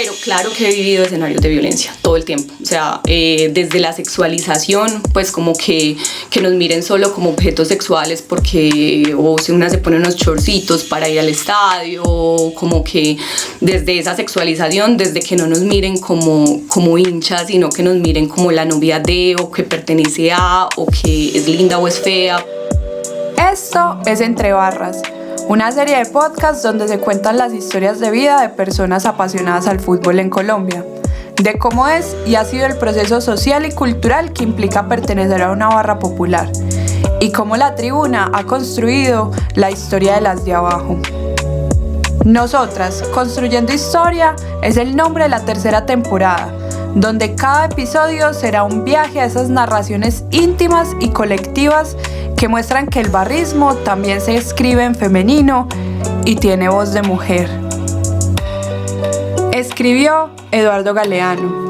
Pero claro que he vivido escenarios de violencia todo el tiempo, o sea, desde la sexualización, pues como que nos miren solo como objetos sexuales porque o si una se pone unos chorcitos para ir al estadio, como que desde esa sexualización, desde que no nos miren como hinchas, sino que nos miren como la novia de, o que pertenece a, o que es linda o es fea. Esto es Entre Barras, una serie de podcasts donde se cuentan las historias de vida de personas apasionadas al fútbol en Colombia, de cómo es y ha sido el proceso social y cultural que implica pertenecer a una barra popular, y cómo la tribuna ha construido la historia de las de abajo. Nosotras, Construyendo Historia, es el nombre de la tercera temporada, donde cada episodio será un viaje a esas narraciones íntimas y colectivas que muestran que el barrismo también se escribe en femenino y tiene voz de mujer. Escribió Eduardo Galeano.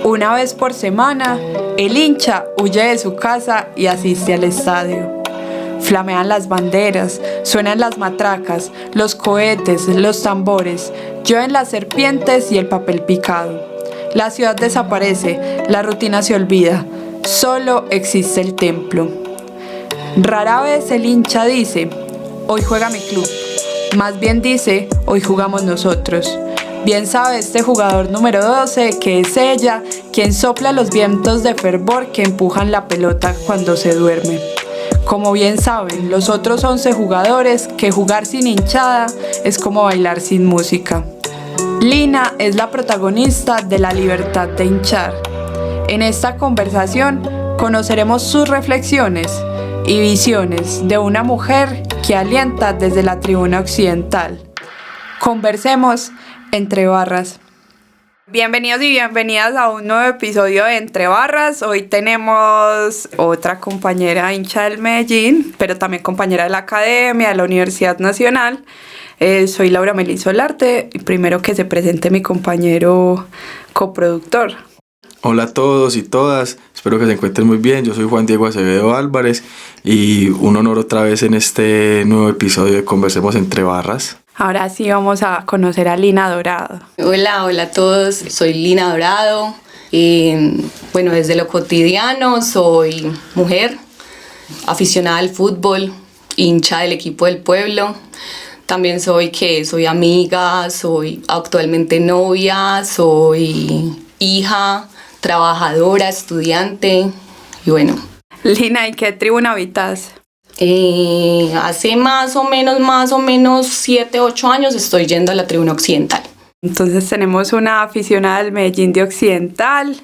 Una vez por semana, el hincha huye de su casa y asiste al estadio. Flamean las banderas, suenan las matracas, los cohetes, los tambores, llueven las serpientes y el papel picado. La ciudad desaparece, la rutina se olvida, solo existe el templo. Rara vez el hincha dice, hoy juega mi club, más bien dice, hoy jugamos nosotros. Bien sabe este jugador número 12 que es ella quien sopla los vientos de fervor que empujan la pelota cuando se duerme. Como bien saben los otros 11 jugadores que jugar sin hinchada es como bailar sin música. Lina es la protagonista de La Libertad de Hinchar. En esta conversación conoceremos sus reflexiones y visiones de una mujer que alienta desde la tribuna occidental. Conversemos Entre Barras. Bienvenidos y bienvenidas a un nuevo episodio de Entre Barras. Hoy tenemos otra compañera hincha del Medellín, pero también compañera de la academia, de la Universidad Nacional. Soy Laura Meli Solarte y primero que se presente mi compañero coproductor. Hola a todos y todas, espero que se encuentren muy bien. Yo soy Juan Diego Acevedo Álvarez y un honor otra vez en este nuevo episodio de Conversemos Entre Barras. Ahora sí vamos a conocer a Lina Dorado. Hola a todos, soy Lina Dorado. Bueno, desde lo cotidiano soy mujer, aficionada al fútbol, hincha del equipo del pueblo. También soy amiga, soy actualmente novia, soy hija, trabajadora, estudiante y bueno. Lina, ¿y qué tribuna habitas? Hace más o menos 7, 8 años estoy yendo a la tribuna occidental. Entonces tenemos una aficionada del Medellín de Occidental.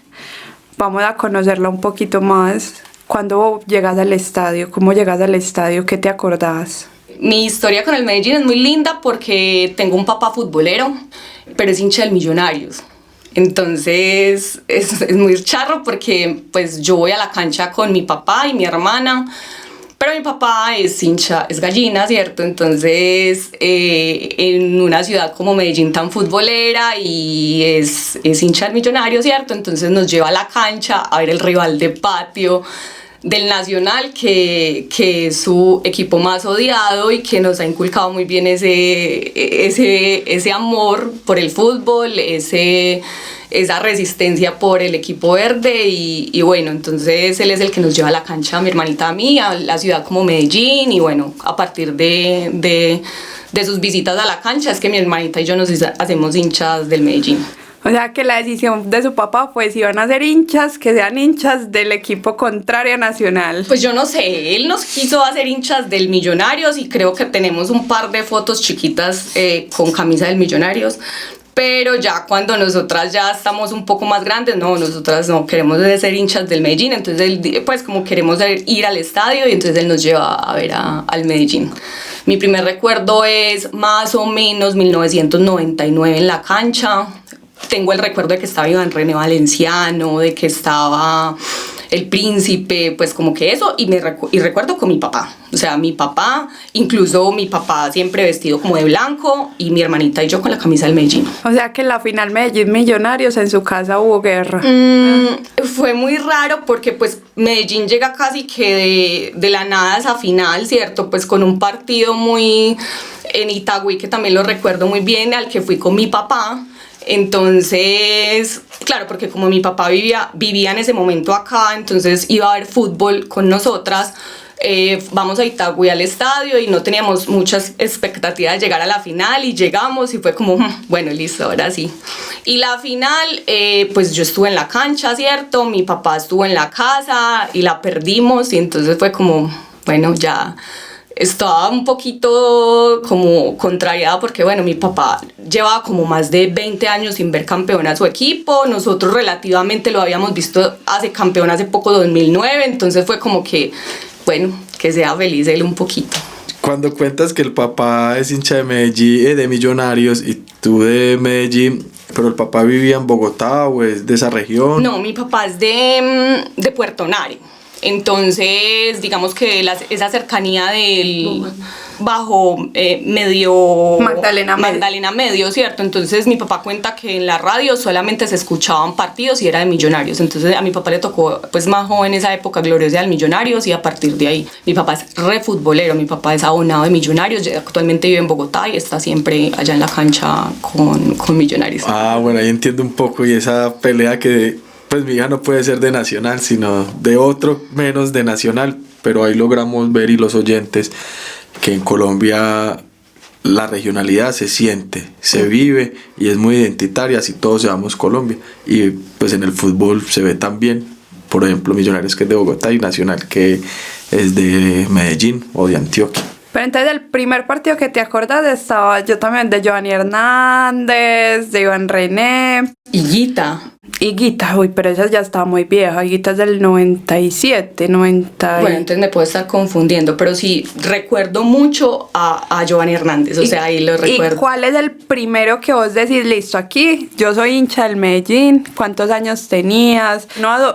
Vamos a conocerla un poquito más. ¿Cuándo llegas al estadio? ¿Cómo llegas al estadio? ¿Qué te acordás? Mi historia con el Medellín es muy linda porque tengo un papá futbolero, pero es hincha del Millonarios. Entonces es muy charro porque pues yo voy a la cancha con mi papá y mi hermana, pero mi papá es hincha, es gallina, ¿cierto? Entonces en una ciudad como Medellín tan futbolera y es hincha del Millonario, ¿cierto? Entonces nos lleva a la cancha a ver el rival de patio del Nacional, que es su equipo más odiado y que nos ha inculcado muy bien ese amor por el fútbol, esa resistencia por el equipo verde y bueno, entonces él es el que nos lleva a la cancha, a mi hermanita, a mí, a la ciudad como Medellín, y bueno, a partir de sus visitas a la cancha es que mi hermanita y yo nos hacemos hinchas del Medellín. O sea que la decisión de su papá fue si van a ser hinchas, que sean hinchas del equipo contrario a Nacional. Pues yo no sé, él nos quiso hacer hinchas del Millonarios y creo que tenemos un par de fotos chiquitas con camisa del Millonarios. Pero ya cuando nosotras ya estamos un poco más grandes, nosotras no queremos ser hinchas del Medellín, entonces él, pues como queremos ir al estadio y entonces él nos lleva a ver al Medellín. Mi primer recuerdo es más o menos 1999 en la cancha. Tengo el recuerdo de que estaba Iván René Valenciano, de que estaba el Príncipe, pues como que eso, y recuerdo con mi papá. O sea, incluso mi papá siempre vestido como de blanco y mi hermanita y yo con la camisa del Medellín. O sea que en la final Medellín Millonarios en su casa hubo guerra. Fue muy raro porque pues Medellín llega casi que de la nada a esa final, ¿cierto? Pues con un partido muy en Itagüí, que también lo recuerdo muy bien, al que fui con mi papá. Entonces, claro, porque como mi papá vivía en ese momento acá, entonces iba a ver fútbol con nosotras. Vamos a Itagüí al estadio y no teníamos muchas expectativas de llegar a la final y llegamos y fue como, bueno, listo, ahora sí. Y la final, pues yo estuve en la cancha, ¿cierto? Mi papá estuvo en la casa y la perdimos y entonces fue como, bueno, ya estaba un poquito como contrariada porque, bueno, mi papá llevaba como más de 20 años sin ver campeón a su equipo. Nosotros relativamente lo habíamos visto campeón hace poco, 2009, entonces fue como que, bueno, que sea feliz él un poquito. Cuando cuentas que el papá es hincha de Medellín, de Millonarios, y tú de Medellín, pero el papá vivía en Bogotá o es de esa región. No, mi papá es de Puerto Nare. Entonces, digamos que esa cercanía del bajo medio Magdalena Medio, ¿cierto? Entonces mi papá cuenta que en la radio solamente se escuchaban partidos y era de Millonarios. Entonces a mi papá le tocó, pues más joven en esa época, gloriosa del Millonarios, y a partir de ahí mi papá es re futbolero, mi papá es abonado de Millonarios, actualmente vive en Bogotá y está siempre allá en la cancha con Millonarios. Ah, bueno, ahí entiendo un poco, y esa pelea que pues mi hija no puede ser de Nacional, sino de otro menos de Nacional, pero ahí logramos ver, y los oyentes, que en Colombia la regionalidad se siente, se vive y es muy identitaria, así todos llamamos Colombia. Y pues en el fútbol se ve también, por ejemplo, Millonarios, que es de Bogotá, y Nacional, que es de Medellín o de Antioquia. Pero entonces el primer partido que te acuerdas estaba yo también, de Giovanni Hernández, de Iván René. Higuita, uy, pero esa ya estaba muy vieja. Higuita es del 97, 90. Bueno, entonces me puedo estar confundiendo, pero sí recuerdo mucho a Giovanni Hernández, o sea, ahí lo recuerdo. ¿Y cuál es el primero que vos decís, listo, aquí yo soy hincha del Medellín? ¿Cuántos años tenías?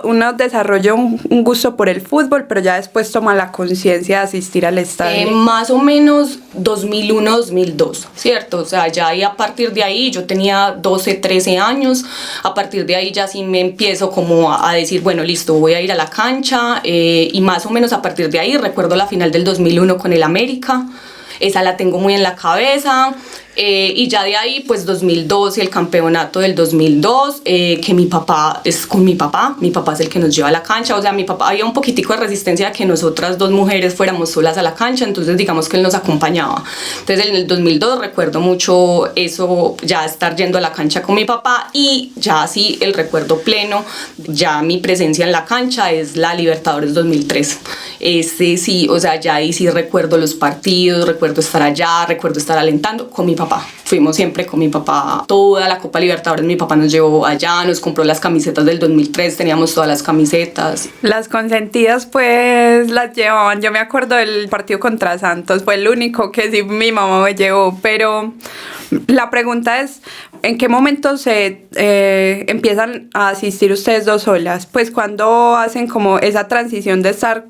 Uno desarrolla un gusto por el fútbol, pero ya después toma la conciencia de asistir al estadio. Más o menos 2001-2002, ¿cierto? O sea, ya ahí, a partir de ahí yo tenía 12, 13 años, a partir de ahí ya sí me empiezo como a decir, bueno, listo, voy a ir a la cancha, y más o menos a partir de ahí recuerdo la final del 2001 con el América, esa la tengo muy en la cabeza. Y ya de ahí, pues 2002 y el campeonato del 2002, que mi papá es con mi papá es el que nos lleva a la cancha. O sea, mi papá, había un poquitico de resistencia a que nosotras dos mujeres fuéramos solas a la cancha, entonces digamos que él nos acompañaba. Entonces en el 2002 recuerdo mucho eso, ya estar yendo a la cancha con mi papá, y ya así el recuerdo pleno, ya mi presencia en la cancha es la Libertadores 2003. Sí, o sea, ya ahí sí recuerdo los partidos, recuerdo estar allá, recuerdo estar alentando con mi papá. Fuimos siempre con mi papá, toda la Copa Libertadores mi papá nos llevó allá, nos compró las camisetas del 2003, teníamos todas las camisetas. Las consentidas pues las llevaban, yo me acuerdo del partido contra Santos, fue el único que sí mi mamá me llevó, pero la pregunta es, ¿en qué momento se empiezan a asistir ustedes dos solas? Pues cuando hacen como esa transición de estar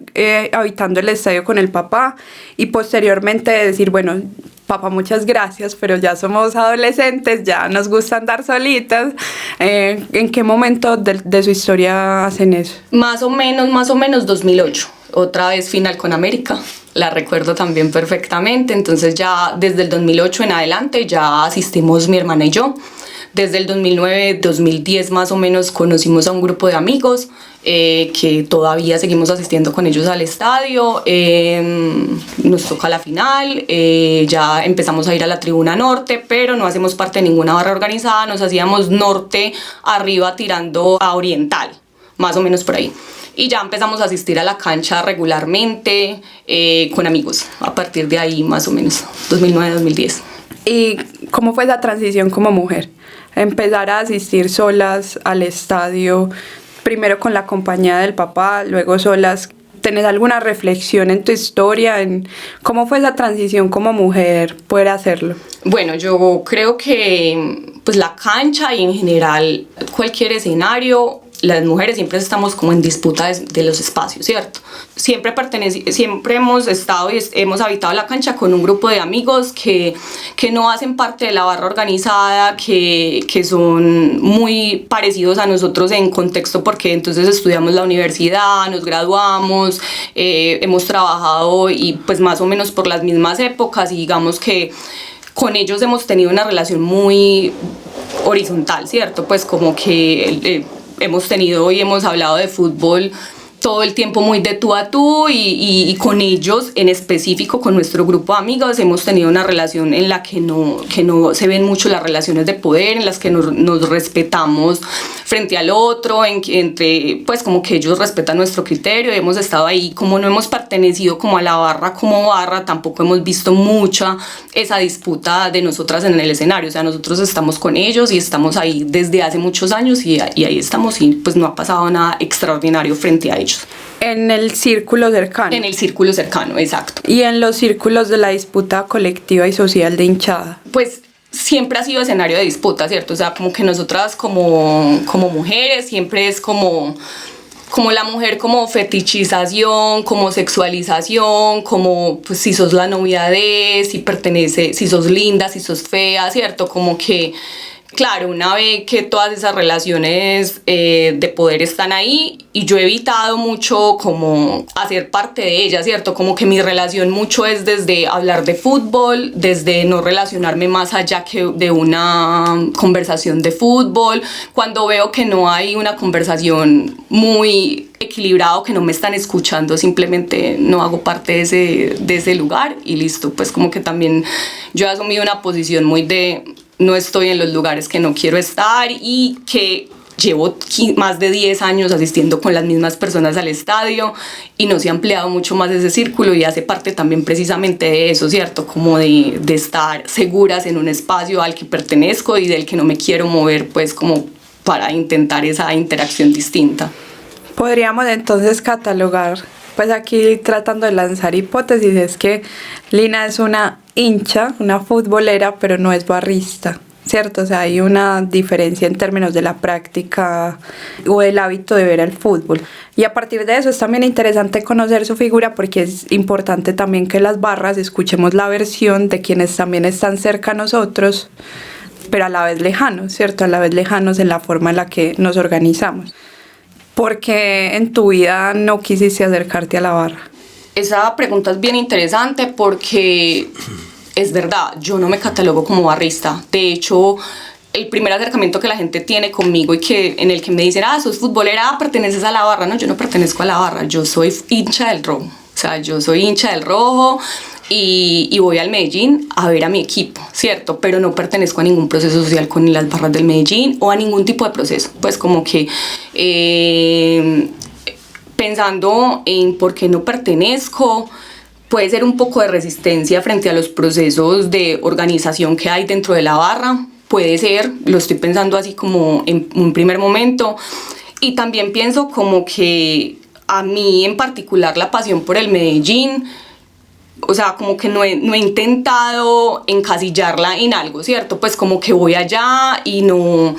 habitando el estadio con el papá y posteriormente decir, bueno, papá, muchas gracias, pero ya somos adolescentes, ya nos gusta andar solitas. ¿En qué momento de su historia hacen eso? Más o menos 2008. Otra vez final con América, la recuerdo también perfectamente. Entonces ya desde el 2008 en adelante ya asistimos mi hermana y yo. Desde el 2009-2010 más o menos conocimos a un grupo de amigos que todavía seguimos asistiendo con ellos al estadio. Nos toca la final, ya empezamos a ir a la tribuna norte, pero no hacemos parte de ninguna barra organizada, nos hacíamos norte arriba tirando a oriental, más o menos por ahí. Y ya empezamos a asistir a la cancha regularmente con amigos, a partir de ahí más o menos, 2009-2010. ¿Y cómo fue esa transición como mujer? Empezar a asistir solas al estadio, primero con la compañía del papá, luego solas. ¿Tenés alguna reflexión en tu historia en cómo fue esa transición como mujer poder hacerlo? Bueno, yo creo que pues la cancha y en general cualquier escenario, las mujeres siempre estamos como en disputa de los espacios, ¿cierto? Siempre hemos estado y hemos habitado la cancha con un grupo de amigos que no hacen parte de la barra organizada, que son muy parecidos a nosotros en contexto, porque entonces estudiamos la universidad, nos graduamos, hemos trabajado y pues más o menos por las mismas épocas, y digamos que con ellos hemos tenido una relación muy horizontal, ¿cierto? Pues como que hemos tenido y hemos hablado de fútbol todo el tiempo muy de tú a tú y con ellos en específico, con nuestro grupo de amigos, hemos tenido una relación en la que no se ven mucho las relaciones de poder, en las que nos respetamos frente al otro, entre pues como que ellos respetan nuestro criterio, hemos estado ahí, como no hemos pertenecido como a la barra como barra, tampoco hemos visto mucha esa disputa de nosotras en el escenario, o sea, nosotros estamos con ellos y estamos ahí desde hace muchos años y ahí estamos y pues no ha pasado nada extraordinario frente a ellos. En el círculo cercano. En el círculo cercano, exacto. Y en los círculos de la disputa colectiva y social de hinchada. Pues siempre ha sido escenario de disputa, ¿cierto? O sea, como que nosotras como mujeres siempre es como la mujer como fetichización, como sexualización, como pues si sos la novia de, si pertenece, si sos linda, si sos fea, ¿cierto? Como que claro, una vez que todas esas relaciones de poder están ahí y yo he evitado mucho como hacer parte de ellas, ¿cierto? Como que mi relación mucho es desde hablar de fútbol, desde no relacionarme más allá que de una conversación de fútbol. Cuando veo que no hay una conversación muy equilibrado, que no me están escuchando, simplemente no hago parte de ese lugar y listo. Pues como que también yo he asumido una posición muy de no estoy en los lugares que no quiero estar y que llevo más de 10 años asistiendo con las mismas personas al estadio y no se ha ampliado mucho más ese círculo y hace parte también precisamente de eso, ¿cierto? Como de estar seguras en un espacio al que pertenezco y del que no me quiero mover, pues como para intentar esa interacción distinta. Podríamos entonces catalogar, pues aquí tratando de lanzar hipótesis, es que Lina es una hincha, una futbolera, pero no es barrista, ¿cierto? O sea, hay una diferencia en términos de la práctica o el hábito de ver el fútbol. Y a partir de eso es también interesante conocer su figura porque es importante también que las barras escuchemos la versión de quienes también están cerca a nosotros, pero a la vez lejanos, ¿cierto? A la vez lejanos en la forma en la que nos organizamos. ¿Por qué en tu vida no quisiste acercarte a la barra? Esa pregunta es bien interesante porque es verdad, yo no me catalogo como barrista. De hecho, el primer acercamiento que la gente tiene conmigo y en el que me dicen, sos futbolera, perteneces a la barra. No, yo no pertenezco a la barra, yo soy hincha del rojo. O sea, yo soy hincha del rojo y voy al Medellín a ver a mi equipo, ¿cierto? Pero no pertenezco a ningún proceso social con las barras del Medellín o a ningún tipo de proceso. Pues como que pensando en por qué no pertenezco, puede ser un poco de resistencia frente a los procesos de organización que hay dentro de la barra. Puede ser, lo estoy pensando así como en un primer momento. Y también pienso como que a mí en particular la pasión por el Medellín, o sea, como que no he intentado encasillarla en algo, ¿cierto? Pues como que voy allá y no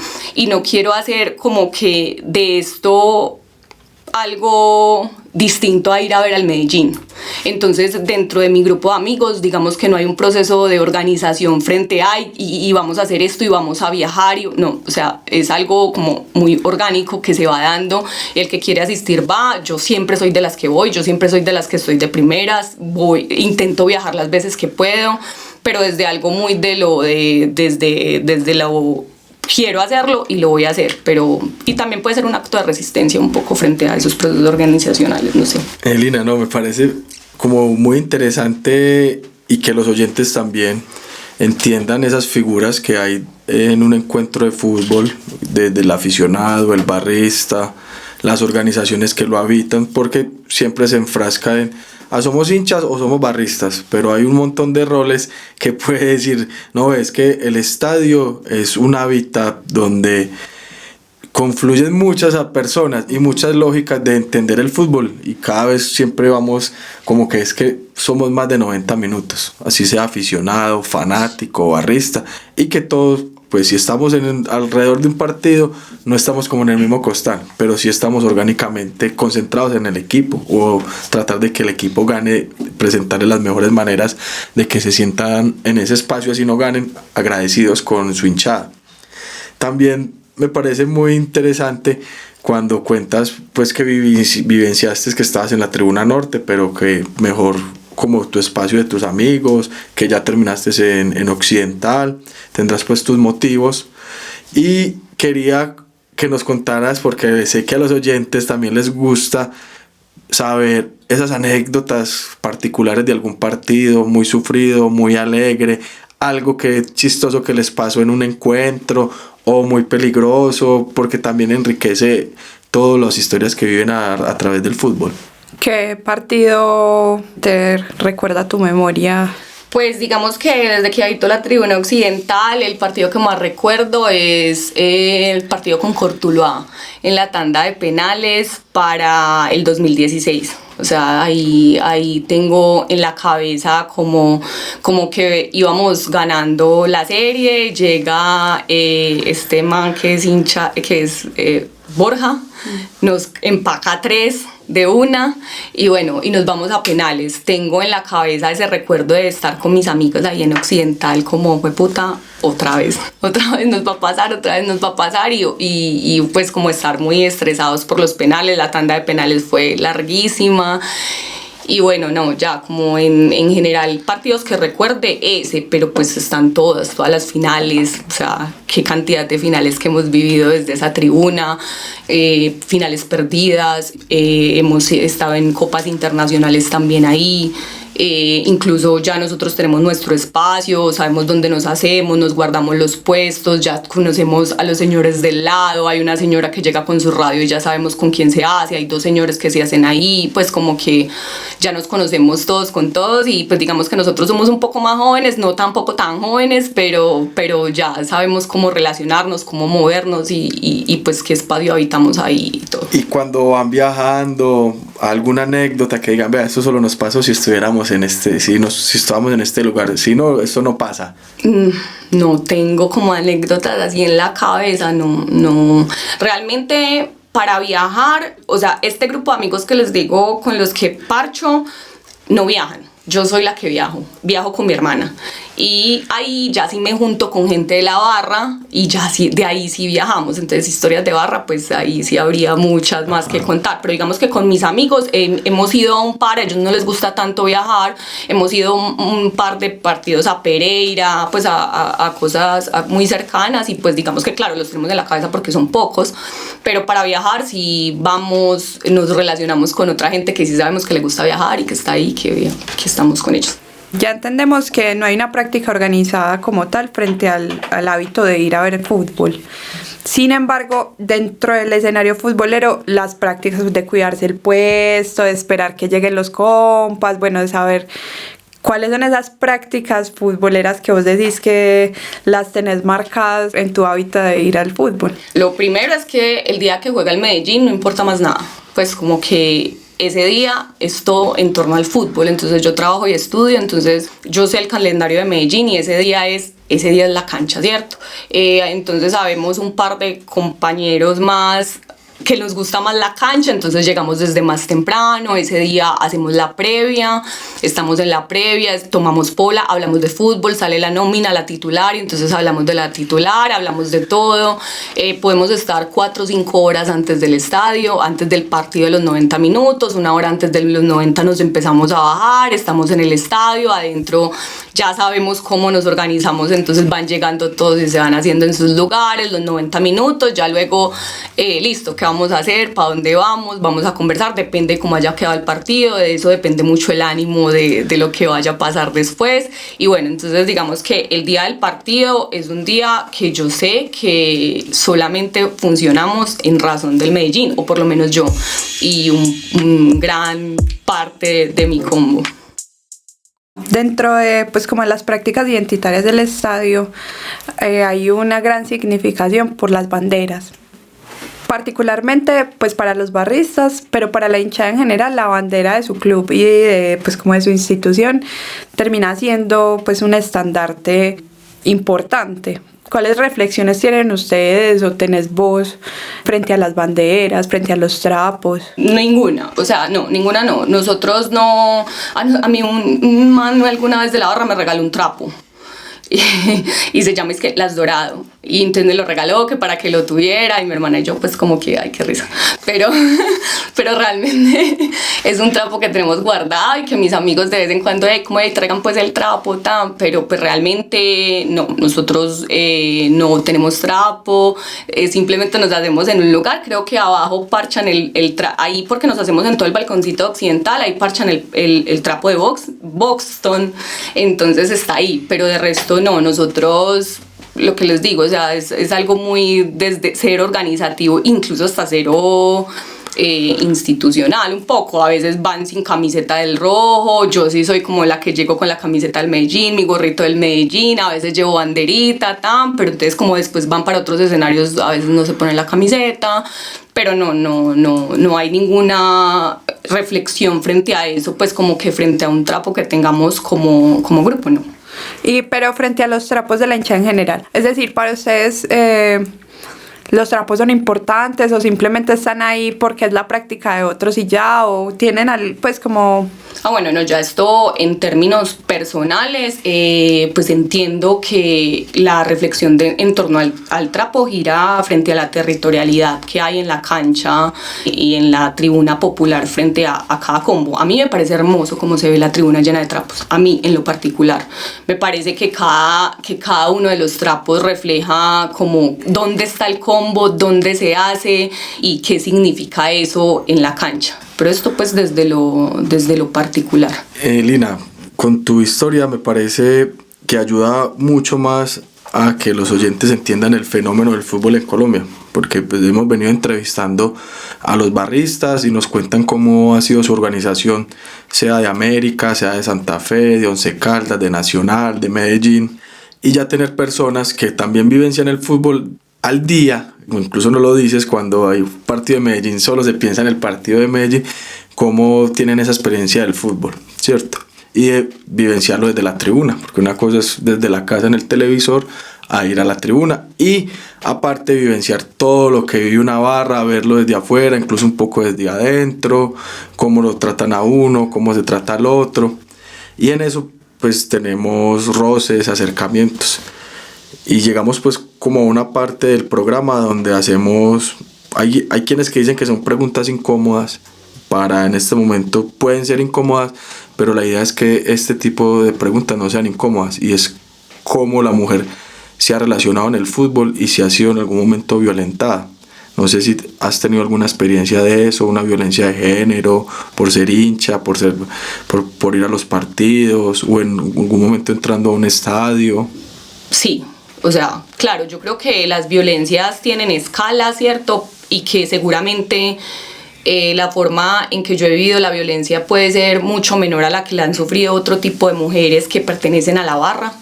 quiero hacer como que de esto algo distinto a ir a ver al Medellín. Entonces, dentro de mi grupo de amigos, digamos que no hay un proceso de organización frente a y vamos a hacer esto y vamos a viajar. No, o sea, es algo como muy orgánico que se va dando. El que quiere asistir va. Yo siempre soy de las que voy, yo siempre soy de las que estoy de primeras. Intento viajar las veces que puedo, pero desde algo muy desde lo quiero hacerlo y lo voy a hacer, y también puede ser un acto de resistencia un poco frente a esos procesos organizacionales, no sé. Lina, no, me parece como muy interesante y que los oyentes también entiendan esas figuras que hay en un encuentro de fútbol, desde el aficionado, el barrista, las organizaciones que lo habitan, porque siempre se enfrasca en somos hinchas o somos barristas, pero hay un montón de roles que puede decir, no, es que el estadio es un hábitat donde confluyen muchas personas y muchas lógicas de entender el fútbol y cada vez siempre vamos como que es que somos más de 90 minutos, así sea aficionado, fanático, barrista y que todos, pues si estamos alrededor de un partido no estamos como en el mismo costal, pero sí estamos orgánicamente concentrados en el equipo o tratar de que el equipo gane, presentarle las mejores maneras de que se sientan en ese espacio, así no ganen, agradecidos con su hinchada. También me parece muy interesante cuando cuentas pues que vivenciaste que estabas en la tribuna norte, pero que mejor como tu espacio de tus amigos, que ya terminaste en Occidental, tendrás pues tus motivos. Y quería que nos contaras, porque sé que a los oyentes también les gusta saber esas anécdotas particulares de algún partido muy sufrido, muy alegre, algo que chistoso que les pasó en un encuentro o muy peligroso, porque también enriquece todas las historias que viven a través del fútbol. ¿Qué partido te recuerda a tu memoria? Pues digamos que desde que habito la tribuna occidental, el partido que más recuerdo es el partido con Cortuluá en la tanda de penales para el 2016. O sea, ahí tengo en la cabeza como que íbamos ganando la serie, llega este man que es hincha, que es Borja, nos empaca 3 de una y bueno, y nos vamos a penales. Tengo en la cabeza ese recuerdo de estar con mis amigos ahí en Occidental como fue puta, otra vez nos va a pasar y pues como estar muy estresados por los penales. La tanda de penales fue larguísima. Y bueno, no, ya como en general partidos que recuerde ese, pero pues están todas las finales, o sea, qué cantidad de finales que hemos vivido desde esa tribuna, finales perdidas, hemos estado en copas internacionales también ahí. Incluso ya nosotros tenemos nuestro espacio, sabemos dónde nos hacemos, nos guardamos los puestos, ya conocemos a los señores del lado, hay una señora que llega con su radio y ya sabemos con quién se hace, hay 2 señores que se hacen ahí, pues como que ya nos conocemos todos con todos y pues digamos que nosotros somos un poco más jóvenes, no tampoco tan jóvenes, pero ya sabemos cómo relacionarnos, cómo movernos y pues qué espacio habitamos ahí y todo. Y cuando van viajando, alguna anécdota que digan, vea, esto solo nos pasó si estuviéramos si estábamos en este lugar, si no, esto no pasa. No tengo como anécdotas así en la cabeza, no. Realmente para viajar, o sea, este grupo de amigos que les digo con los que parcho, no viajan. Yo soy la que viajo con mi hermana. Y ahí ya sí me junto con gente de la barra y ya sí, de ahí sí viajamos. Entonces historias de barra, pues ahí sí habría muchas más que contar. Pero digamos que con mis amigos hemos ido a un par, a ellos no les gusta tanto viajar. Hemos ido un par de partidos a Pereira, pues a cosas muy cercanas. Y pues digamos que claro, los tenemos en la cabeza porque son pocos. Pero para viajar sí vamos, nos relacionamos con otra gente que sí sabemos que le gusta viajar y que está ahí, que estamos con ellos. Ya entendemos que no hay una práctica organizada como tal frente al hábito de ir a ver fútbol. Sin embargo, dentro del escenario futbolero, las prácticas de cuidarse el puesto, de esperar que lleguen los compas, bueno, de saber cuáles son esas prácticas futboleras que vos decís que las tenés marcadas en tu hábito de ir al fútbol. Lo primero es que el día que juega el Medellín no importa más nada, pues como que ese día es todo en torno al fútbol, entonces yo trabajo y estudio, entonces yo sé el calendario de Medellín y ese día es la cancha, ¿cierto? Entonces sabemos un par de compañeros más que nos gusta más la cancha, entonces llegamos desde más temprano, ese día hacemos la previa, estamos en la previa, tomamos pola, hablamos de fútbol, sale la nómina, la titular, y entonces hablamos de la titular, hablamos de todo, podemos estar 4 o 5 horas antes del estadio, antes del partido de los 90 minutos, 1 hora antes de los 90 nos empezamos a bajar, estamos en el estadio, adentro ya sabemos cómo nos organizamos, entonces van llegando todos y se van haciendo en sus lugares, los 90 minutos, ya luego, listo, ¿qué vamos a hacer? ¿Para dónde vamos? Vamos a conversar, depende de cómo haya quedado el partido, de eso depende mucho el ánimo de lo que vaya a pasar después, y bueno, entonces digamos que el día del partido es un día que yo sé que solamente funcionamos en razón del Medellín, o por lo menos yo, y un gran parte de mi combo. Dentro de pues como las prácticas identitarias del estadio hay una gran significación por las banderas, particularmente pues para los barristas, pero para la hinchada en general la bandera de su club y de, pues como de su institución termina siendo pues un estandarte importante. ¿Cuáles reflexiones tienen ustedes o tenés vos frente a las banderas, frente a los trapos? Ninguna, o sea, no, ninguna no. Nosotros no, a mí un man alguna vez de la barra me regaló un trapo. y se llama es que Las Dorado, y entonces me lo regaló que para que lo tuviera, y mi hermana y yo pues como que ay qué risa, pero realmente es un trapo que tenemos guardado y que mis amigos de vez en cuando como traigan pues el trapo pero pues realmente no, nosotros no tenemos trapo, simplemente nos hacemos en un lugar, creo que abajo parchan ahí porque nos hacemos en todo el balconcito occidental, ahí parchan el trapo de Boxton, entonces está ahí, pero de resto no, nosotros lo que les digo, o sea, es algo muy desde cero organizativo, incluso hasta cero institucional un poco, a veces van sin camiseta del rojo, yo sí soy como la que llego con la camiseta del Medellín, mi gorrito del Medellín, a veces llevo banderita, pero entonces como después van para otros escenarios, a veces no se ponen la camiseta, pero no hay ninguna reflexión frente a eso, pues como que frente a un trapo que tengamos como grupo, ¿no? Pero frente a los trapos de la hinchada en general, es decir, para ustedes los trapos son importantes o simplemente están ahí porque es la práctica de otros y ya, o tienen pues como... Bueno, no, ya esto en términos personales, pues entiendo que la reflexión en torno al trapo gira frente a la territorialidad que hay en la cancha y en la tribuna popular frente a cada combo. A mí me parece hermoso cómo se ve la tribuna llena de trapos, a mí en lo particular. Me parece que cada uno de los trapos refleja como dónde está el combo, dónde se hace y qué significa eso en la cancha. Pero esto pues desde lo particular. Lina, con tu historia me parece que ayuda mucho más a que los oyentes entiendan el fenómeno del fútbol en Colombia, porque pues hemos venido entrevistando a los barristas y nos cuentan cómo ha sido su organización, sea de América, sea de Santa Fe, de Once Caldas, de Nacional, de Medellín, y ya tener personas que también vivencian el fútbol al día, incluso no lo dices, cuando hay un partido de Medellín solo se piensa en el partido de Medellín, cómo tienen esa experiencia del fútbol, ¿cierto? Y de vivenciarlo desde la tribuna, porque una cosa es desde la casa en el televisor a ir a la tribuna y aparte vivenciar todo lo que vive una barra, verlo desde afuera, incluso un poco desde adentro, cómo lo tratan a uno, cómo se trata al otro, y en eso pues tenemos roces, acercamientos. Y llegamos pues como a una parte del programa donde hacemos, hay quienes que dicen que son preguntas incómodas, en este momento pueden ser incómodas, pero la idea es que este tipo de preguntas no sean incómodas, y es cómo la mujer se ha relacionado en el fútbol y si ha sido en algún momento violentada. No sé si has tenido alguna experiencia de eso, una violencia de género, por ser hincha, por ir a los partidos o en algún momento entrando a un estadio. Sí. O sea, claro, yo creo que las violencias tienen escala, ¿cierto? Y que seguramente la forma en que yo he vivido la violencia puede ser mucho menor a la que la han sufrido otro tipo de mujeres que pertenecen a la barra.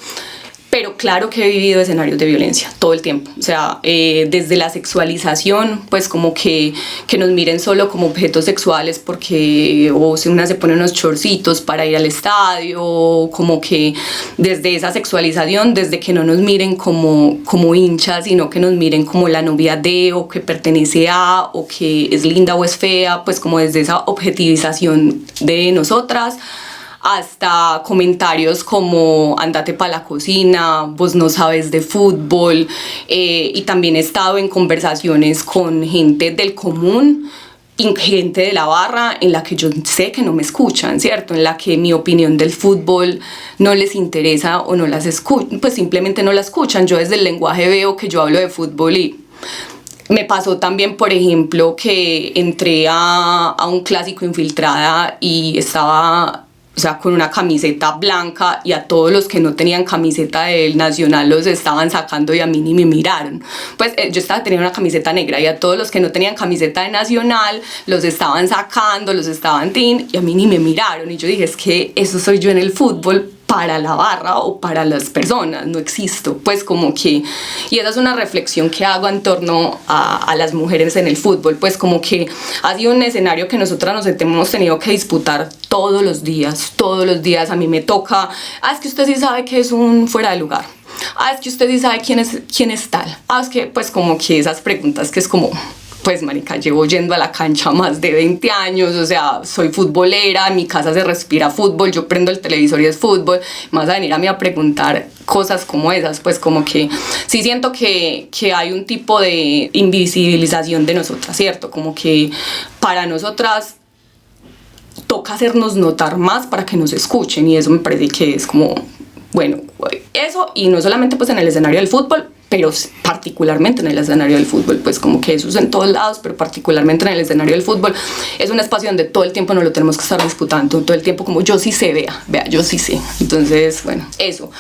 Pero claro que he vivido escenarios de violencia todo el tiempo, o sea, desde la sexualización, pues como que nos miren solo como objetos sexuales porque o si una se pone unos chorcitos para ir al estadio, como que desde esa sexualización, desde que no nos miren como hinchas, sino que nos miren como la novia de, o que pertenece a, o que es linda o es fea, pues como desde esa objetivización de nosotras, hasta comentarios como andate pa' la cocina, vos no sabes de fútbol, y también he estado en conversaciones con gente del común y gente de la barra en la que yo sé que no me escuchan, ¿cierto? En la que mi opinión del fútbol no les interesa o no las escuchan, pues simplemente no la escuchan. Yo desde el lenguaje veo que yo hablo de fútbol y me pasó también, por ejemplo, que entré a un clásico infiltrada y estaba... O sea, con una camiseta blanca, y a todos los que no tenían camiseta del Nacional los estaban sacando y a mí ni me miraron. Pues yo tenía una camiseta negra y a todos los que no tenían camiseta de Nacional los estaban sacando, los estaban y a mí ni me miraron. Y yo dije, es que eso soy yo en el fútbol para la barra o para las personas, no existo. Pues como que, y esa es una reflexión que hago en torno a las mujeres en el fútbol, pues como que ha sido un escenario que nosotras nos hemos tenido que disputar todos los días. A mí me toca, es que usted sí sabe que es un fuera de lugar, es que usted sí sabe quién es tal, es que pues como que esas preguntas que es como pues marica, llevo yendo a la cancha más de 20 años, o sea, soy futbolera, en mi casa se respira fútbol, yo prendo el televisor y es fútbol, más a venir a mí a preguntar cosas como esas, pues como que sí siento que hay un tipo de invisibilización de nosotras, ¿cierto? Como que para nosotras toca hacernos notar más para que nos escuchen, y eso me parece que es como, bueno, eso, y no solamente pues en el escenario del fútbol, pero particularmente en el escenario del fútbol, pues como que eso es en todos lados, pero particularmente en el escenario del fútbol es un espacio donde todo el tiempo nos lo tenemos que estar disputando, todo el tiempo como yo sí sé, vea, yo sí sé. Entonces, bueno, eso.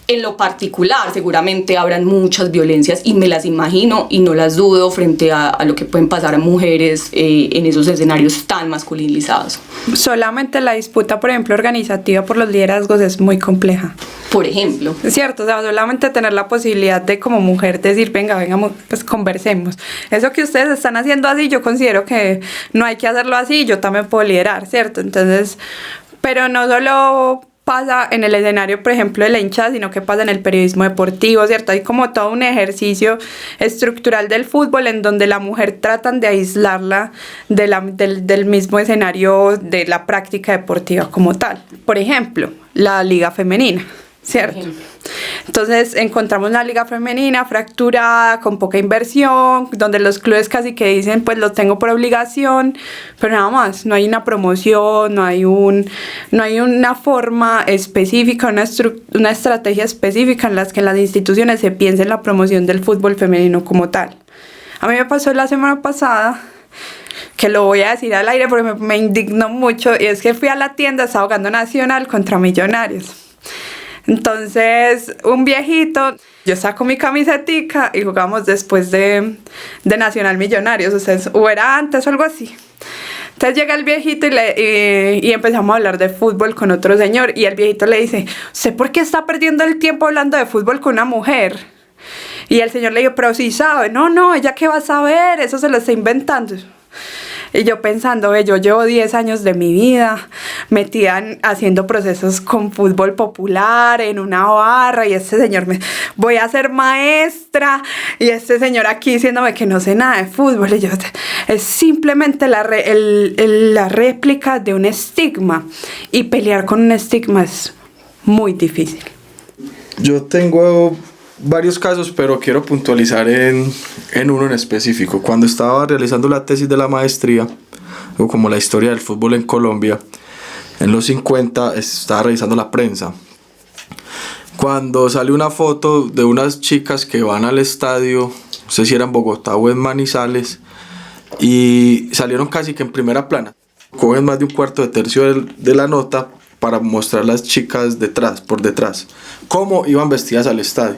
En lo particular, seguramente habrán muchas violencias y me las imagino y no las dudo frente a lo que pueden pasar a mujeres en esos escenarios tan masculinizados. Solamente la disputa, por ejemplo, organizativa por los liderazgos es muy compleja. Por ejemplo. Es cierto, o sea, solamente tener la posibilidad de como mujer decir, venga, pues conversemos. Eso que ustedes están haciendo así, yo considero que no hay que hacerlo así, yo también puedo liderar, ¿cierto? Entonces, pero no solo pasa en el escenario, por ejemplo, de la hinchada, sino que pasa en el periodismo deportivo, ¿cierto? Hay como todo un ejercicio estructural del fútbol en donde la mujer tratan de aislarla del mismo escenario de la práctica deportiva como tal. Por ejemplo, la liga femenina, ¿cierto? Entonces encontramos una liga femenina fracturada, con poca inversión, donde los clubes casi que dicen pues lo tengo por obligación, pero nada más, no hay una promoción, no hay una forma específica, una estrategia específica en las que las instituciones se piensen la promoción del fútbol femenino como tal. A mí me pasó la semana pasada, que lo voy a decir al aire porque me indignó mucho, y es que fui a la tienda, estaba jugando Nacional contra Millonarios. Entonces, un viejito, yo saco mi camisetica y jugamos después de Nacional Millonarios, o era antes o algo así. Entonces llega el viejito y empezamos a hablar de fútbol con otro señor, y el viejito le dice, ¿usted por qué está perdiendo el tiempo hablando de fútbol con una mujer? Y el señor le dijo, pero sí sabe. No, ella qué va a saber, eso se lo está inventando. Y yo pensando, yo llevo 10 años de mi vida metida haciendo procesos con fútbol popular en una barra, y este señor voy a ser maestra, y este señor aquí diciéndome que no sé nada de fútbol. Y yo, es simplemente la réplica de un estigma, y pelear con un estigma es muy difícil. Yo tengo varios casos, pero quiero puntualizar en uno en específico. Cuando estaba realizando la tesis de la maestría, o como la historia del fútbol en Colombia, en los 50 estaba revisando la prensa. Cuando sale una foto de unas chicas que van al estadio, no sé si era en Bogotá o en Manizales, y salieron casi que en primera plana. Cogen más de un cuarto de tercio de la nota para mostrar las chicas por detrás, cómo iban vestidas al estadio.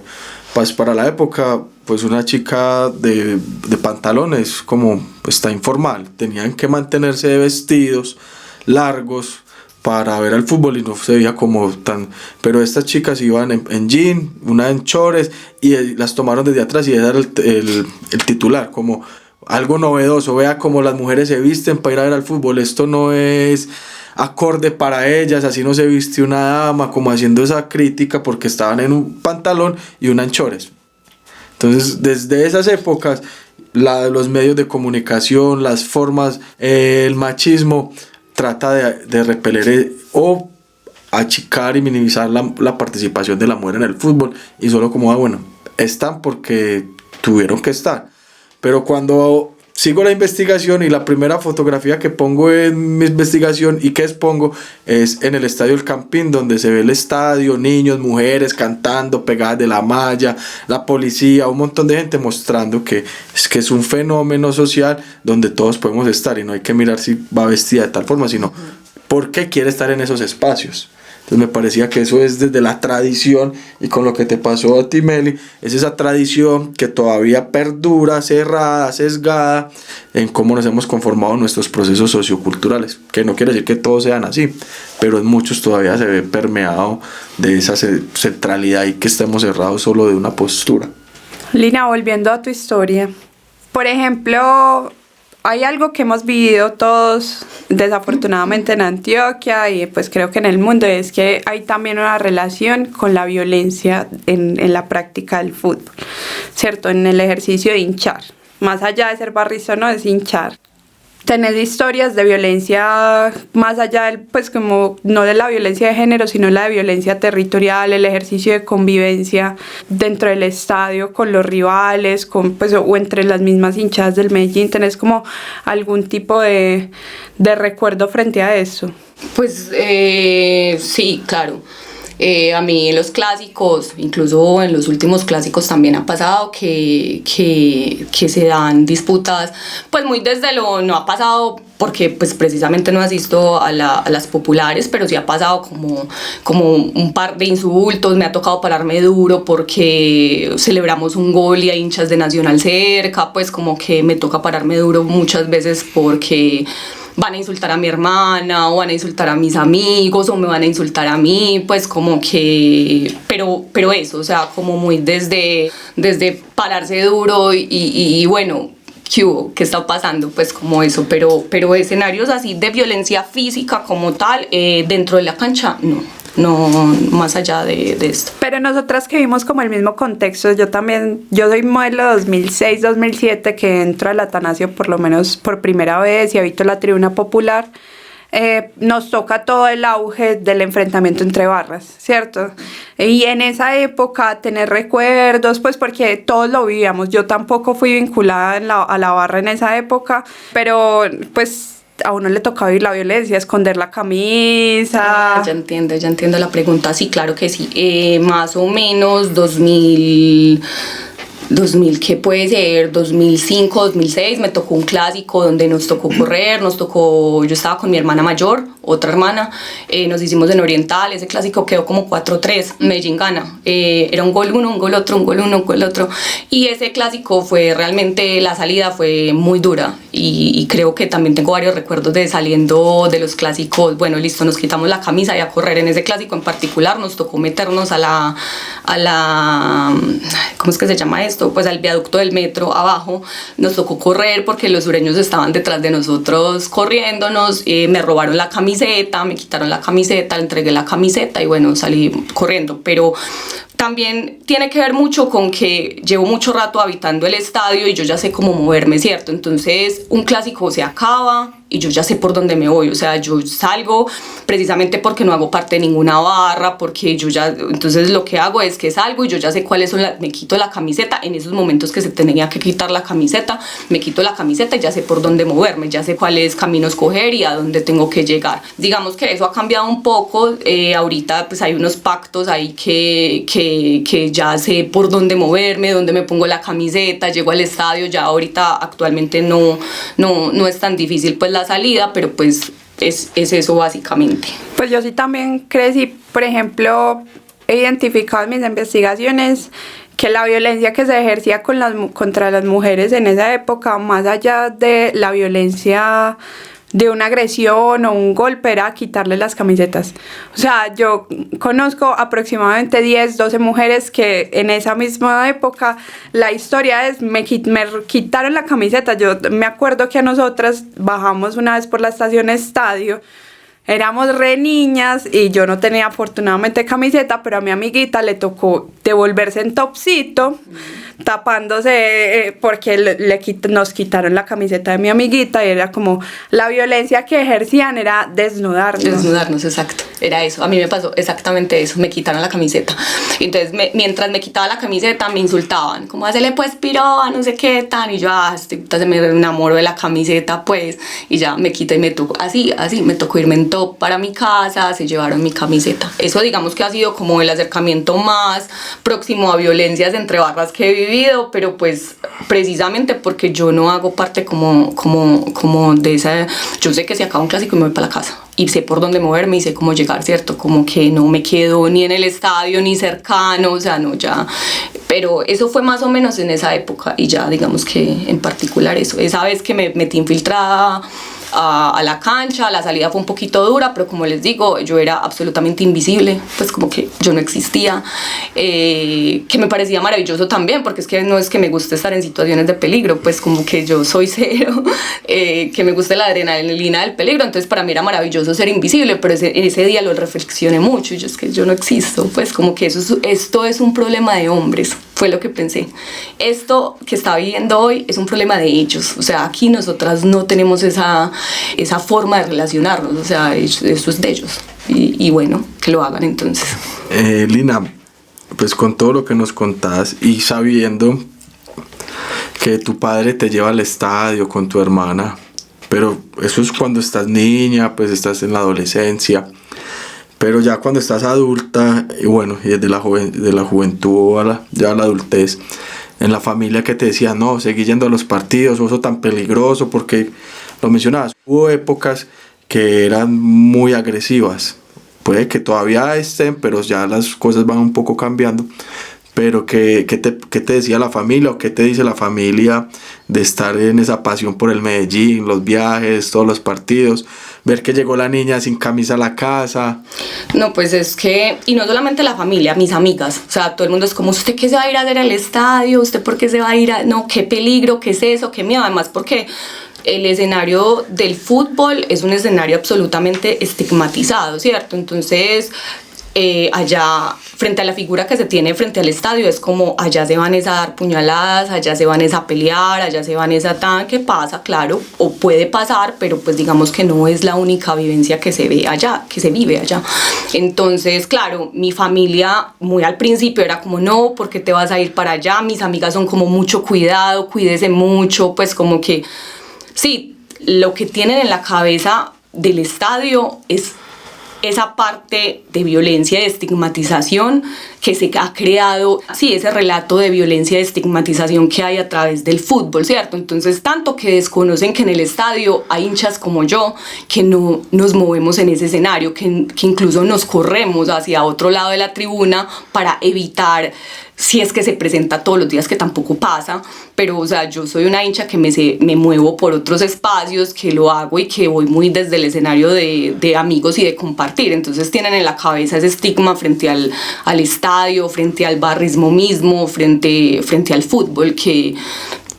Pues para la época, pues una chica de pantalones como está informal, tenían que mantenerse de vestidos largos para ver al fútbol y no se veía como tan... Pero estas chicas iban en jean, una en chores, y las tomaron desde atrás, y ese era el titular, como algo novedoso. Vea cómo las mujeres se visten para ir a ver al fútbol, esto no es acorde para ellas, así no se viste una dama, como haciendo esa crítica porque estaban en un pantalón y una en chores. Entonces, desde esas épocas, los medios de comunicación, las formas, el machismo trata de repeler o achicar y minimizar la participación de la mujer en el fútbol, y solo como, bueno, están porque tuvieron que estar. Pero cuando sigo la investigación, y la primera fotografía que pongo en mi investigación y que expongo es en el estadio El Campín, donde se ve el estadio, niños, mujeres cantando pegadas de la malla, la policía, un montón de gente mostrando que es un fenómeno social donde todos podemos estar, y no hay que mirar si va vestida de tal forma, sino por qué quiere estar en esos espacios. Entonces me parecía que eso es desde la tradición, y con lo que te pasó a ti, Meli, es esa tradición que todavía perdura, cerrada, sesgada, en cómo nos hemos conformado nuestros procesos socioculturales, que no quiere decir que todos sean así, pero en muchos todavía se ve permeado de esa centralidad, y que estemos cerrados solo de una postura. Lina, volviendo a tu historia, por ejemplo, hay algo que hemos vivido todos desafortunadamente en Antioquia, y pues creo que en el mundo, es que hay también una relación con la violencia en la práctica del fútbol, ¿cierto? En el ejercicio de hinchar. más allá de ser barrizo, no es hinchar. Tener historias de violencia más allá del, pues como no de la violencia de género, sino la de violencia territorial, el ejercicio de convivencia dentro del estadio con los rivales, con, pues, o entre las mismas hinchadas del Medellín. ¿Tenés como algún tipo de recuerdo frente a eso? Pues sí, claro. A mí en los clásicos, incluso en los últimos clásicos también ha pasado que se dan disputas, pues muy desde lo, no ha pasado porque pues precisamente no asisto a las populares, pero sí ha pasado como un par de insultos, me ha tocado pararme duro porque celebramos un gol y hay hinchas de Nacional cerca, pues como que me toca pararme duro muchas veces porque van a insultar a mi hermana o van a insultar a mis amigos o me van a insultar a mí, pues como que, pero eso, o sea, como muy desde pararse duro y bueno, ¿qué hubo? ¿Qué está pasando? Pues como eso, pero escenarios así de violencia física como tal, dentro de la cancha, no más allá de esto. Pero nosotras que vimos como el mismo contexto, yo soy modelo 2006-2007 que entro al Atanasio por lo menos por primera vez y habito la tribuna popular. Nos toca todo el auge del enfrentamiento entre barras, ¿cierto? Y en esa época tener recuerdos, pues porque todos lo vivíamos. Yo tampoco fui vinculada a la barra en esa época, pero pues a uno le tocaba vivir la violencia, esconder la camisa. Ya entiendo la pregunta. Sí, claro que sí. Más o menos 2000, ¿qué puede ser? 2005, 2006, me tocó un clásico donde nos tocó correr, yo estaba con mi hermana mayor, otra hermana, nos hicimos en Oriental, ese clásico quedó como 4-3, Medellín gana, era un gol uno, un gol otro, un gol uno, un gol otro, y ese clásico fue realmente, la salida fue muy dura, y creo que también tengo varios recuerdos de saliendo de los clásicos, bueno, listo, nos quitamos la camisa y a correr. En ese clásico en particular nos tocó meternos a la ¿cómo es que se llama esto? Pues al viaducto del metro abajo, nos tocó correr porque los sureños estaban detrás de nosotros corriéndonos, me robaron la camiseta, me quitaron la camiseta, le entregué la camiseta y bueno, salí corriendo, pero también tiene que ver mucho con que llevo mucho rato habitando el estadio y yo ya sé cómo moverme, ¿cierto? Entonces un clásico se acaba y yo ya sé por dónde me voy, o sea, yo salgo precisamente porque no hago parte de ninguna barra, porque yo ya, entonces lo que hago es que salgo y yo ya sé cuáles son me quito la camiseta, en esos momentos que se tenía que quitar la camiseta, me quito la camiseta y ya sé por dónde moverme, ya sé cuáles caminos coger y a dónde tengo que llegar. Digamos que eso ha cambiado un poco, ahorita pues hay unos pactos ahí que ya sé por dónde moverme, dónde me pongo la camiseta, llego al estadio, ya ahorita actualmente no es tan difícil pues la salida, pero pues es eso básicamente. Pues yo sí también crecí, por ejemplo, he identificado en mis investigaciones que la violencia que se ejercía contra las mujeres en esa época, más allá de la violencia de una agresión o un golpe, era quitarle las camisetas. O sea, yo conozco aproximadamente 10, 12 mujeres que en esa misma época la historia es me quitaron la camiseta. Yo me acuerdo que a nosotras bajamos una vez por la estación Estadio, éramos re niñas y yo no tenía afortunadamente camiseta, pero a mi amiguita le tocó devolverse en topsito, tapándose porque nos quitaron la camiseta de mi amiguita y era como la violencia que ejercían era desnudarnos. Desnudarnos, exacto, era eso, a mí me pasó exactamente eso, me quitaron la camiseta, entonces mientras me quitaba la camiseta me insultaban, como hacele pues piroa, no sé qué tan, y yo se me enamoro de la camiseta pues, y ya me quito y me tocó, así me tocó irme en top para mi casa, se llevaron mi camiseta. Eso digamos que ha sido como el acercamiento más próximo a violencias entre barras que he vivido, pero pues precisamente porque yo no hago parte como de esa, yo sé que se acaba un clásico y me voy para la casa y sé por dónde moverme y sé cómo llegar, ¿cierto? Como que no me quedo ni en el estadio ni cercano, o sea, no, ya, pero eso fue más o menos en esa época y ya digamos que en particular eso, esa vez que me metí infiltrada a la cancha, la salida fue un poquito dura, pero como les digo, yo era absolutamente invisible, pues como que yo no existía, que me parecía maravilloso también, porque es que no es que me guste estar en situaciones de peligro, pues como que yo soy cero, que me guste la adrenalina del peligro, entonces para mí era maravilloso ser invisible, pero ese día lo reflexioné mucho y yo es que yo no existo, pues como que esto es un problema de hombres. Fue lo que pensé. Esto que está viviendo hoy es un problema de ellos. O sea, aquí nosotras no tenemos esa forma de relacionarnos. O sea, eso es de ellos. Y bueno, que lo hagan entonces. Lina, pues con todo lo que nos contás y sabiendo que tu padre te lleva al estadio con tu hermana, pero eso es cuando estás niña, pues estás en la adolescencia. Pero ya cuando estás adulta, y bueno, y desde de la juventud ya a la adultez, en la familia que te decía, no, seguí yendo a los partidos, o eso tan peligroso, porque lo mencionabas, hubo épocas que eran muy agresivas, puede que todavía estén, pero ya las cosas van un poco cambiando. Pero ¿qué te decía la familia o qué te dice la familia de estar en esa pasión por el Medellín, los viajes, todos los partidos, ver que llegó la niña sin camisa a la casa? No, pues es que, y no solamente la familia, mis amigas, o sea, todo el mundo es como, ¿usted qué se va a ir a hacer al estadio? ¿Usted por qué se va a ir a...? No, qué peligro, qué es eso, qué miedo, además porque el escenario del fútbol es un escenario absolutamente estigmatizado, ¿cierto? Entonces... allá frente a la figura que se tiene frente al estadio es como allá se van a dar puñaladas, allá se van a pelear, allá se van a tan, que pasa, claro, o puede pasar, pero pues digamos que no es la única vivencia que se ve allá, que se vive allá. Entonces, claro, mi familia muy al principio era como, no, ¿por qué te vas a ir para allá? Mis amigas son como, mucho cuidado, cuídese mucho, pues como que sí, lo que tienen en la cabeza del estadio es esa parte de violencia, de estigmatización que se ha creado, sí, ese relato de violencia, de estigmatización que hay a través del fútbol, ¿cierto? Entonces, tanto que desconocen que en el estadio hay hinchas como yo que no nos movemos en ese escenario, que incluso nos corremos hacia otro lado de la tribuna para evitar, si es que se presenta todos los días, que tampoco pasa, pero o sea, yo soy una hincha que me muevo por otros espacios, que lo hago y que voy muy desde el escenario de amigos y de compartir. Entonces tienen en la cabeza ese estigma frente al estadio, frente al barrismo mismo, frente al fútbol,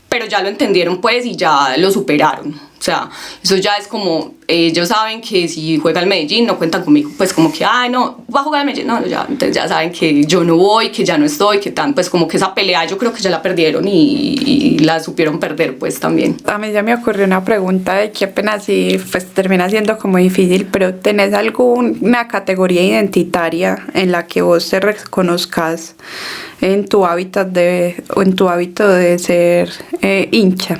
pero ya lo entendieron pues y ya lo superaron. O sea, eso ya es como, ellos saben que si juega el Medellín no cuentan conmigo, pues como que, ay no, va a jugar el Medellín, no, ya, entonces ya saben que yo no voy, que ya no estoy, que tan, pues como que esa pelea yo creo que ya la perdieron y la supieron perder pues también. A mí ya me ocurrió una pregunta de que apenas si pues termina siendo como difícil, pero ¿tenés alguna categoría identitaria en la que vos te reconozcas en tu hábito de ser hincha?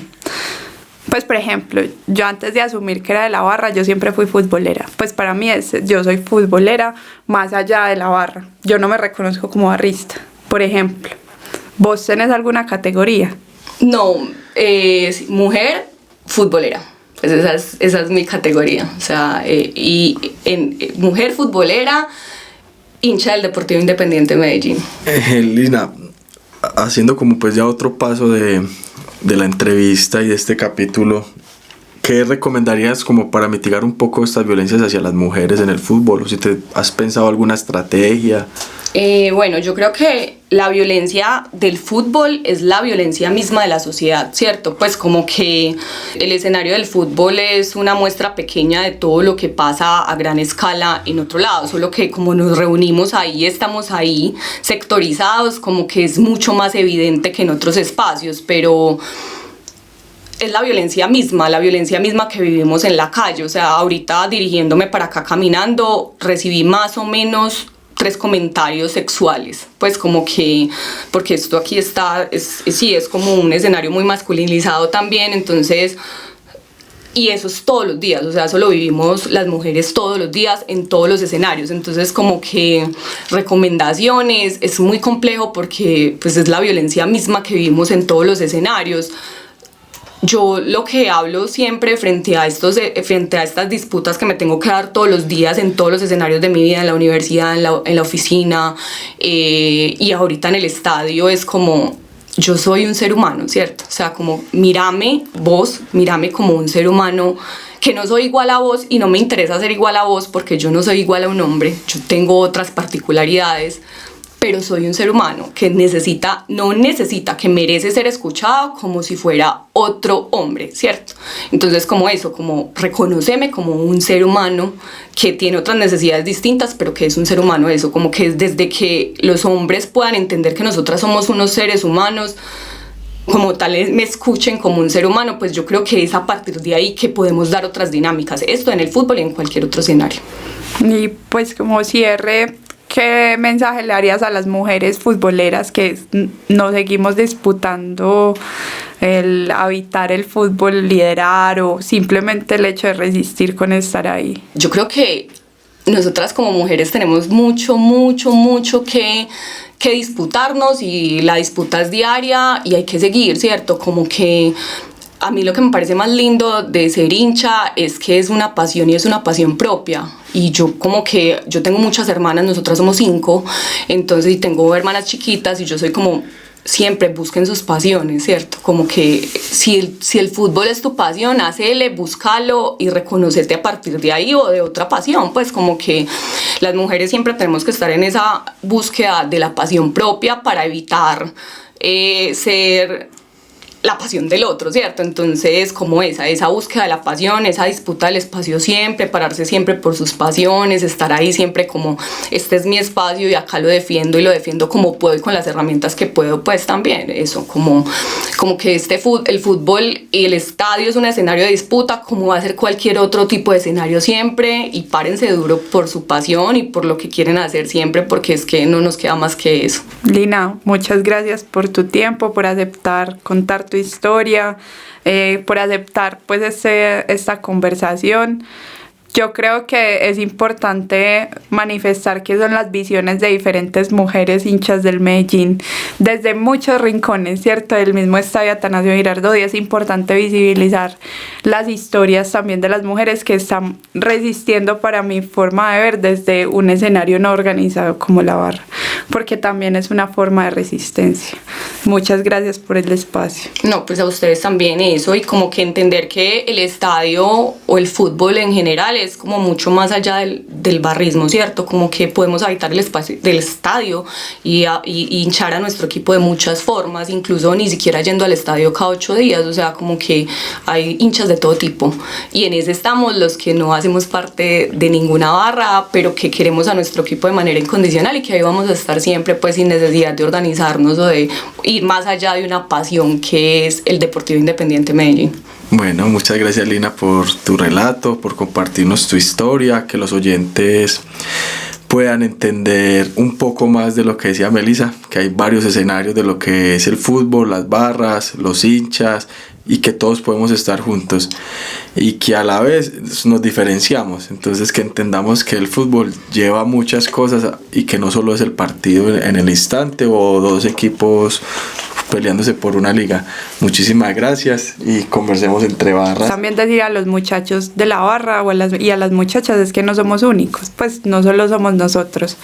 Pues por ejemplo, yo antes de asumir que era de la barra, yo siempre fui futbolera. Pues para mí yo soy futbolera más allá de la barra. Yo no me reconozco como barrista. Por ejemplo, ¿vos tenés alguna categoría? No, mujer futbolera. Pues esa es mi categoría. O sea, mujer futbolera, hincha del Deportivo Independiente de Medellín. Lina, haciendo como pues ya otro paso de la entrevista y de este capítulo, ¿qué recomendarías como para mitigar un poco estas violencias hacia las mujeres en el fútbol? ¿O si te has pensado alguna estrategia? Bueno, yo creo que la violencia del fútbol es la violencia misma de la sociedad, ¿cierto? Pues como que el escenario del fútbol es una muestra pequeña de todo lo que pasa a gran escala en otro lado, solo que como nos reunimos ahí, estamos ahí sectorizados, como que es mucho más evidente que en otros espacios, pero es la violencia misma que vivimos en la calle. O sea, ahorita dirigiéndome para acá caminando, recibí más o menos 3 comentarios sexuales, pues como que, porque esto aquí está, sí, es como un escenario muy masculinizado también, entonces, y eso es todos los días, o sea, eso lo vivimos las mujeres todos los días en todos los escenarios, entonces como que recomendaciones, es muy complejo porque pues es la violencia misma que vivimos en todos los escenarios. Yo lo que hablo siempre frente a estas disputas que me tengo que dar todos los días en todos los escenarios de mi vida, en la universidad, en la oficina y ahorita en el estadio, es como, yo soy un ser humano, ¿cierto? O sea, como mírame como un ser humano, que no soy igual a vos y no me interesa ser igual a vos porque yo no soy igual a un hombre, yo tengo otras particularidades. pero soy un ser humano que no necesita, que merece ser escuchado como si fuera otro hombre, ¿cierto? Entonces como eso, como reconóceme como un ser humano que tiene otras necesidades distintas, pero que es un ser humano, eso, como que desde que los hombres puedan entender que nosotras somos unos seres humanos, como tal me escuchen como un ser humano, pues yo creo que es a partir de ahí que podemos dar otras dinámicas, esto en el fútbol y en cualquier otro escenario. Y pues como cierre, ¿qué mensaje le harías a las mujeres futboleras que nos seguimos disputando el habitar el fútbol, liderar o simplemente el hecho de resistir con estar ahí? Yo creo que nosotras como mujeres tenemos mucho que disputarnos y la disputa es diaria y hay que seguir, ¿cierto? Como que a mí lo que me parece más lindo de ser hincha es que es una pasión y es una pasión propia. Y yo tengo muchas hermanas, nosotras somos 5, entonces y tengo hermanas chiquitas y yo soy como, siempre busquen sus pasiones, ¿cierto? Como que si el fútbol es tu pasión, hacele, búscalo y reconocete a partir de ahí o de otra pasión, pues como que las mujeres siempre tenemos que estar en esa búsqueda de la pasión propia para evitar ser la pasión del otro, ¿cierto? Entonces, como esa búsqueda de la pasión, esa disputa del espacio siempre, pararse siempre por sus pasiones, estar ahí siempre como, este es mi espacio y acá lo defiendo y lo defiendo como puedo y con las herramientas que puedo, pues también, eso, como que el fútbol y el estadio es un escenario de disputa, como va a ser cualquier otro tipo de escenario siempre, y párense duro por su pasión y por lo que quieren hacer siempre, porque es que no nos queda más que eso. Lina, muchas gracias por tu tiempo, por aceptar contar tu historia, por aceptar pues esta conversación. Yo creo que es importante manifestar que son las visiones de diferentes mujeres hinchas del Medellín desde muchos rincones, ¿cierto? Del mismo estadio Atanasio Girardot, y es importante visibilizar las historias también de las mujeres que están resistiendo, para mi forma de ver, desde un escenario no organizado como la barra, porque también es una forma de resistencia. Muchas gracias por el espacio. No, pues a ustedes también eso, y como que entender que el estadio o el fútbol en general es como mucho más allá del barrismo, ¿cierto? Como que podemos habitar el espacio del estadio y hinchar a nuestro equipo de muchas formas, incluso ni siquiera yendo al estadio cada 8 días, o sea, como que hay hinchas de todo tipo, y en ese estamos los que no hacemos parte de ninguna barra, pero que queremos a nuestro equipo de manera incondicional y que ahí vamos a estar siempre, pues sin necesidad de organizarnos o de ir más allá de una pasión que es el Deportivo Independiente Medellín. Bueno, muchas gracias, Lina, por tu relato, por compartirnos tu historia, que los oyentes puedan entender un poco más de lo que decía Melissa, que hay varios escenarios de lo que es el fútbol, las barras, los hinchas, y que todos podemos estar juntos y que a la vez nos diferenciamos. Entonces, que entendamos que el fútbol lleva muchas cosas y que no solo es el partido en el instante o dos equipos peleándose por una liga. Muchísimas gracias y conversemos entre barras. También decir a los muchachos de la barra y a las muchachas es que no somos únicos, pues no solo somos nosotros,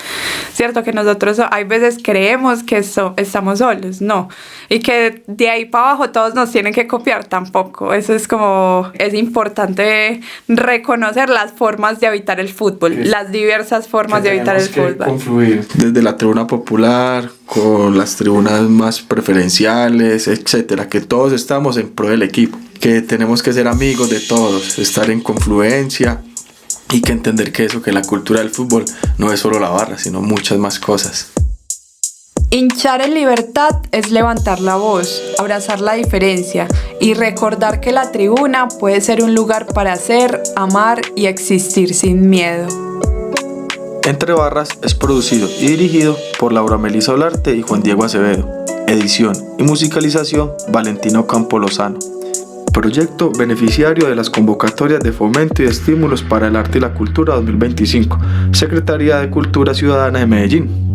cierto que nosotros hay veces creemos que estamos solos, no, y que de ahí para abajo todos nos tienen que copiar, tampoco. Eso es importante reconocer las formas de habitar el fútbol, las diversas formas de habitar el fútbol. Confluir desde la tribuna popular con las tribunas más preferenciales, etcétera, que todos estamos en pro del equipo, que tenemos que ser amigos de todos, estar en confluencia y que entender que la cultura del fútbol no es solo la barra, sino muchas más cosas. Hinchar en libertad es levantar la voz, abrazar la diferencia y recordar que la tribuna puede ser un lugar para ser, amar y existir sin miedo. Entre Barras es producido y dirigido por Laura Melissa Olarte y Juan Diego Acevedo. Edición y musicalización Valentino Campo Lozano. Proyecto beneficiario de las convocatorias de fomento y estímulos para el arte y la cultura 2025. Secretaría de Cultura Ciudadana de Medellín.